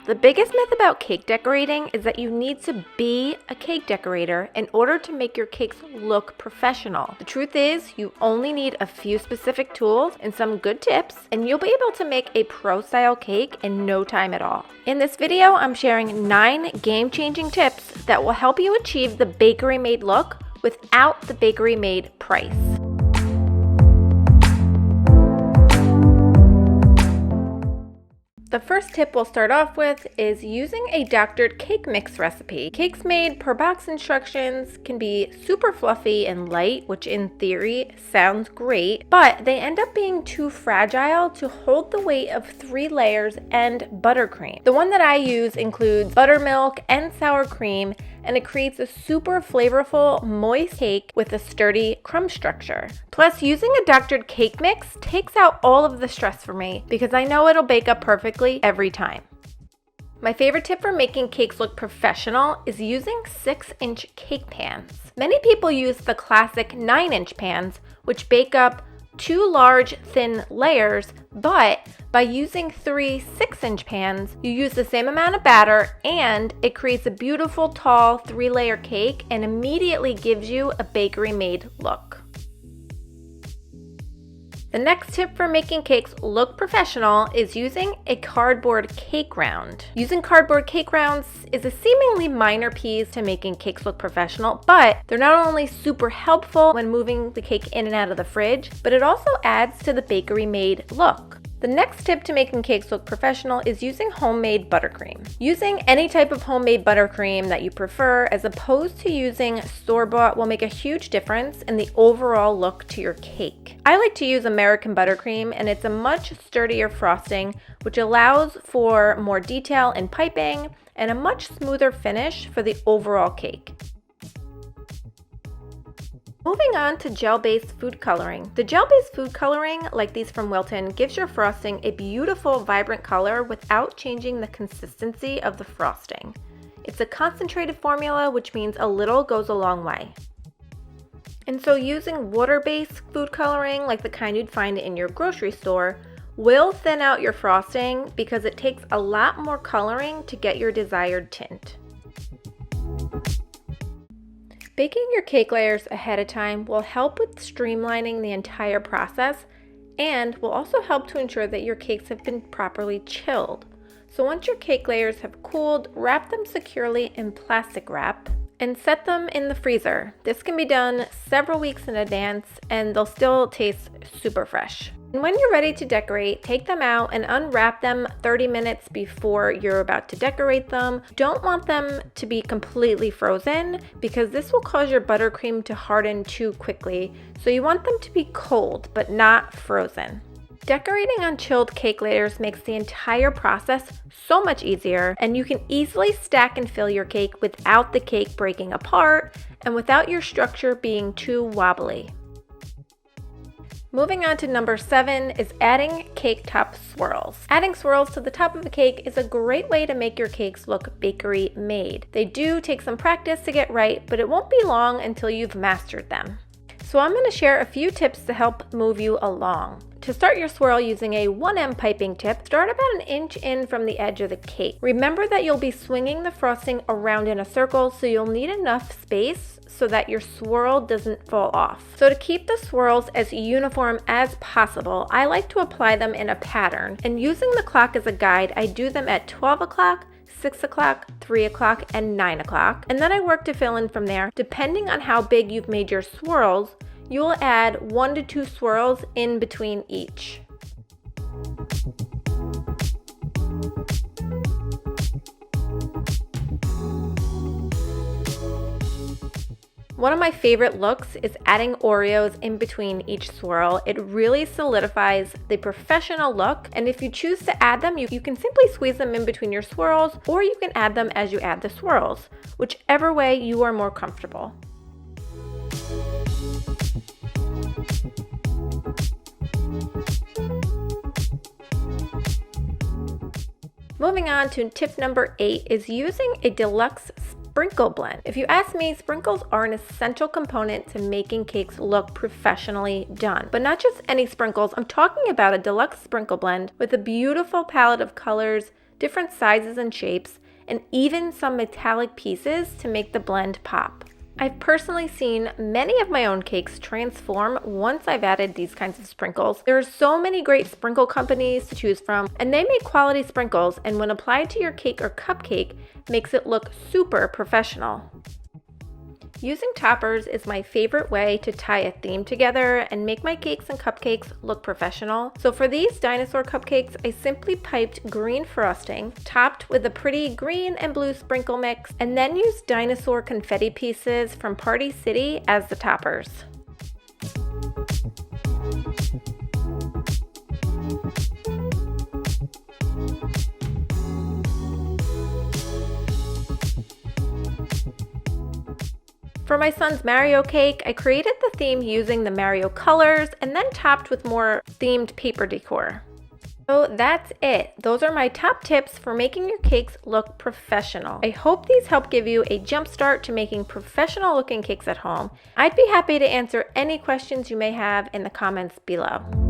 The biggest myth about cake decorating is that you need to be a cake decorator in order to make your cakes look professional. The truth is, you only need a few specific tools and some good tips, and you'll be able to make a pro-style cake in no time at all. In this video, I'm sharing 9 game-changing tips that will help you achieve the bakery-made look without the bakery-made price. The first tip we'll start off with is using a doctored cake mix recipe. Cakes made per box instructions can be super fluffy and light, which in theory sounds great, but they end up being too fragile to hold the weight of 3 layers and buttercream. The one that I use includes buttermilk and sour cream, and it creates a super flavorful, moist cake with a sturdy crumb structure. Plus, using a doctored cake mix takes out all of the stress for me because I know it'll bake up perfectly every time. My favorite tip for making cakes look professional is using 6-inch cake pans. Many people use the classic 9-inch pans, which bake up 2 large, thin layers, but by using 3 6-inch pans, you use the same amount of batter and it creates a beautiful, tall 3-layer cake and immediately gives you a bakery-made look. The next tip for making cakes look professional is using a cardboard cake round. Using cardboard cake rounds is a seemingly minor piece to making cakes look professional, but they're not only super helpful when moving the cake in and out of the fridge, but it also adds to the bakery-made look. The next tip to making cakes look professional is using homemade buttercream. Using any type of homemade buttercream that you prefer as opposed to using store-bought will make a huge difference in the overall look to your cake. I like to use American buttercream, and it's a much sturdier frosting, which allows for more detail in piping and a much smoother finish for the overall cake. Moving on to gel-based food coloring. The gel-based food coloring, like these from Wilton, gives your frosting a beautiful, vibrant color without changing the consistency of the frosting. It's a concentrated formula, which means a little goes a long way. And so using water-based food coloring, like the kind you'd find in your grocery store, will thin out your frosting because it takes a lot more coloring to get your desired tint. Baking your cake layers ahead of time will help with streamlining the entire process and will also help to ensure that your cakes have been properly chilled. So once your cake layers have cooled, wrap them securely in plastic wrap and set them in the freezer. This can be done several weeks in advance and they'll still taste super fresh. And when you're ready to decorate, take them out and unwrap them 30 minutes before you're about to decorate them. Don't want them to be completely frozen because this will cause your buttercream to harden too quickly. So you want them to be cold, but not frozen. Decorating on chilled cake layers makes the entire process so much easier, and you can easily stack and fill your cake without the cake breaking apart and without your structure being too wobbly. Moving on to number 7 is adding cake top swirls. Adding swirls to the top of a cake is a great way to make your cakes look bakery made. They do take some practice to get right, but it won't be long until you've mastered them. So I'm going to share a few tips to help move you along. To start your swirl using a 1M piping tip, start about an inch in from the edge of the cake. Remember that you'll be swinging the frosting around in a circle, so you'll need enough space so that your swirl doesn't fall off. So to keep the swirls as uniform as possible, I like to apply them in a pattern. And using the clock as a guide, I do them at 12 o'clock, 6 o'clock, 3 o'clock, and 9 o'clock. And then I work to fill in from there. Depending on how big you've made your swirls, you will add 1 to 2 swirls in between each. One of my favorite looks is adding Oreos in between each swirl. It really solidifies the professional look, and if you choose to add them, you can simply squeeze them in between your swirls, or you can add them as you add the swirls, whichever way you are more comfortable. Moving on to tip number 8 is using a Deluxe sprinkle blend. If you ask me, sprinkles are an essential component to making cakes look professionally done. But not just any sprinkles, I'm talking about a Deluxe sprinkle blend with a beautiful palette of colors different sizes and shapes, and even some metallic pieces to make the blend pop. I've personally seen many of my own cakes transform once I've added these kinds of sprinkles. There are so many great sprinkle companies to choose from, and they make quality sprinkles, and when applied to your cake or cupcake, makes it look super professional. Using toppers is my favorite way to tie a theme together and make my cakes and cupcakes look professional. So for these dinosaur cupcakes, I simply piped green frosting, topped with a pretty green and blue sprinkle mix, and then used dinosaur confetti pieces from Party City as the toppers. For my son's Mario cake, I created the theme using the Mario colors and then topped with more themed paper decor. So that's it. Those are my top tips for making your cakes look professional. I hope these help give you a jump start to making professional looking cakes at home. I'd be happy to answer any questions you may have in the comments below.